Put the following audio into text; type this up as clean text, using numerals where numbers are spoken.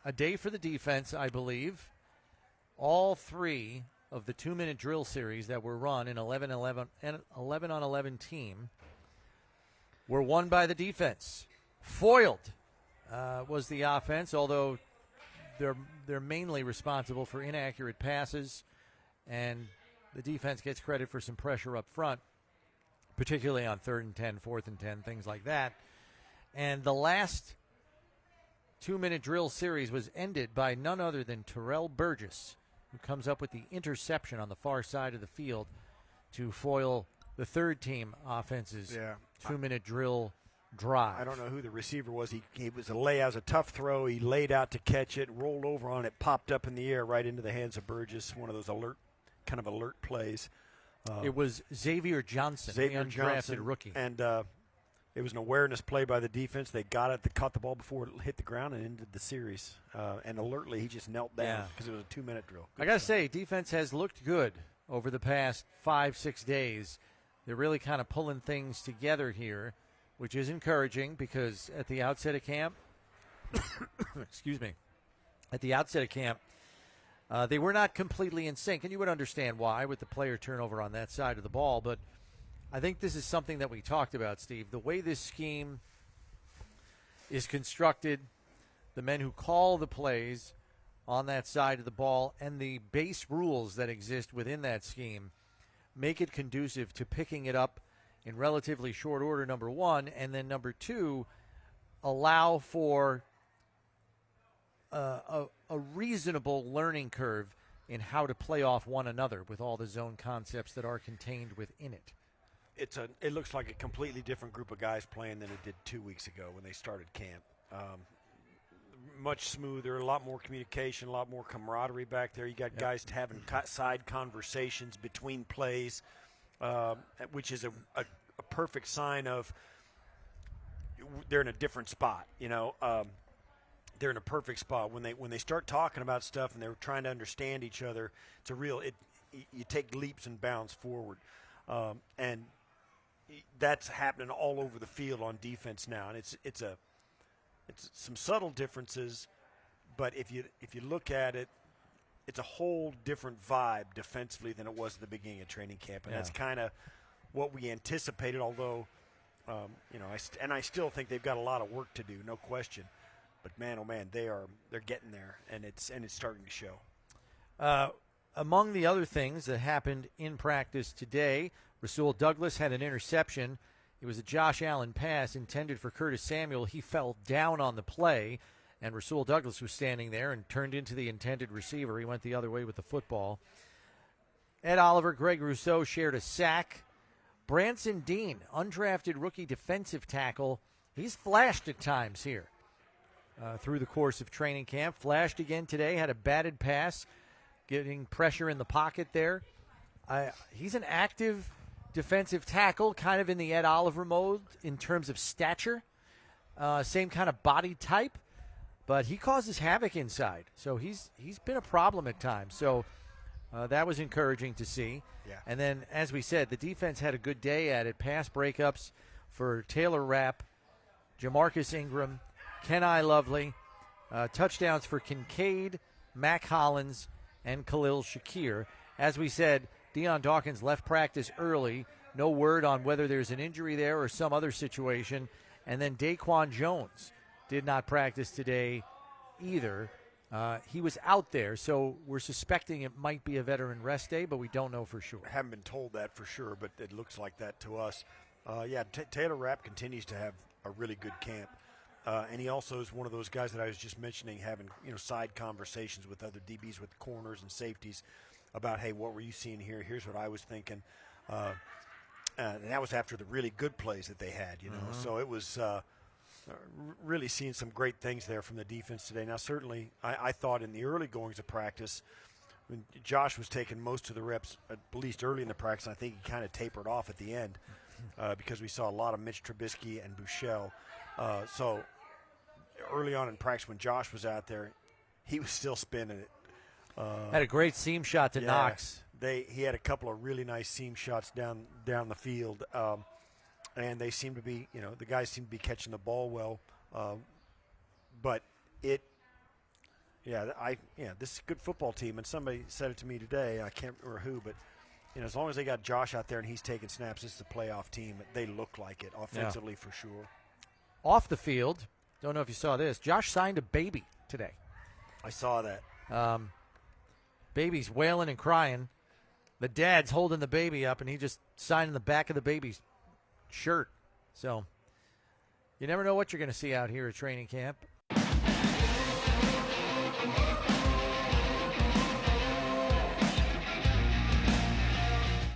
a day for the defense, I believe. All three of the 2-minute drill series that were run in 11-on-11 team were won by the defense. Foiled was the offense, although they're mainly responsible for inaccurate passes, and the defense gets credit for some pressure up front, particularly on 3rd and 10, 4th and 10, things like that. And the last 2-minute drill series was ended by none other than Terrell Burgess, who comes up with the interception on the far side of the field to foil the third team offense's 2-minute drill drive. I don't know who the receiver was. He was it was a tough throw. He laid out to catch it, rolled over on it, popped up in the air right into the hands of Burgess. One of those alert plays. It was Xavier Johnson, the undrafted rookie. And it was an awareness play by the defense. They got it. They caught the ball before it hit the ground and ended the series. And alertly, he just knelt down because it was a 2-minute drill. I got to say, defense has looked good over the past 5-6 days. They're really kind of pulling things together here, which is encouraging because at the outset of camp, they were not completely in sync, and you would understand why with the player turnover on that side of the ball. But I think this is something that we talked about, Steve. The way this scheme is constructed, the men who call the plays on that side of the ball, and the base rules that exist within that scheme make it conducive to picking it up in relatively short order, number one, and then number two, allow for a reasonable learning curve in how to play off one another with all the zone concepts that are contained within it. It looks like a completely different group of guys playing than it did 2 weeks ago when they started camp. Much smoother, a lot more communication, a lot more camaraderie back there. You got guys having side conversations between plays, which is a perfect sign of they're in a different spot. They're in a perfect spot when they start talking about stuff and they're trying to understand each other. It's you take leaps and bounds forward, and that's happening all over the field on defense now. And it's some subtle differences, but if you look at it, it's a whole different vibe defensively than it was at the beginning of training camp, and that's kind of what we anticipated. Although, I still think they've got a lot of work to do, no question. But man, oh man, they're getting there, and it's starting to show. Among the other things that happened in practice today, Rasul Douglas had an interception. It was a Josh Allen pass intended for Curtis Samuel. He fell down on the play, and Rasul Douglas was standing there and turned into the intended receiver. He went the other way with the football. Ed Oliver, Greg Rousseau shared a sack. Branson Dean, undrafted rookie defensive tackle, he's flashed at times here through the course of training camp. Flashed again today, had a batted pass, getting pressure in the pocket there. He's an active defensive tackle, kind of in the Ed Oliver mode in terms of stature. Same kind of body type, but he causes havoc inside. So he's been a problem at times. So that was encouraging to see. Yeah. And then, as we said, the defense had a good day at it. Pass breakups for Taylor Rapp, Jamarcus Ingram, Kenai Lovely, touchdowns for Kincaid, Mac Hollins, and Khalil Shakir. As we said, Deion Dawkins left practice early. No word on whether there's an injury there or some other situation. And then Daquan Jones did not practice today either. He was out there, so we're suspecting it might be a veteran rest day, but we don't know for sure. Haven't been told that for sure, but it looks like that to us. Taylor Rapp continues to have a really good camp. And he also is one of those guys that I was just mentioning, having side conversations with other DBs, with corners and safeties about, hey, what were you seeing here? Here's what I was thinking. And that was after the really good plays that they had, Mm-hmm. So it was really seeing some great things there from the defense today. Now, certainly, I thought in the early goings of practice, when Josh was taking most of the reps, at least early in the practice, I think he kind of tapered off at the end because we saw a lot of Mitch Trubisky and Buechele. So early on in practice when Josh was out there, he was still spinning it. Had a great seam shot to Knox. He had a couple of really nice seam shots down the field, and they seem to be, the guys seem to be catching the ball well. But This is a good football team, and somebody said it to me today. I can't remember who, but as long as they got Josh out there and he's taking snaps, this is a playoff team. They look like it offensively for sure. Off the field, don't know if you saw this. Josh signed a baby today. I saw that. Baby's wailing and crying. The dad's holding the baby up, and he just signed in the back of the baby's shirt. So you never know what you're going to see out here at training camp.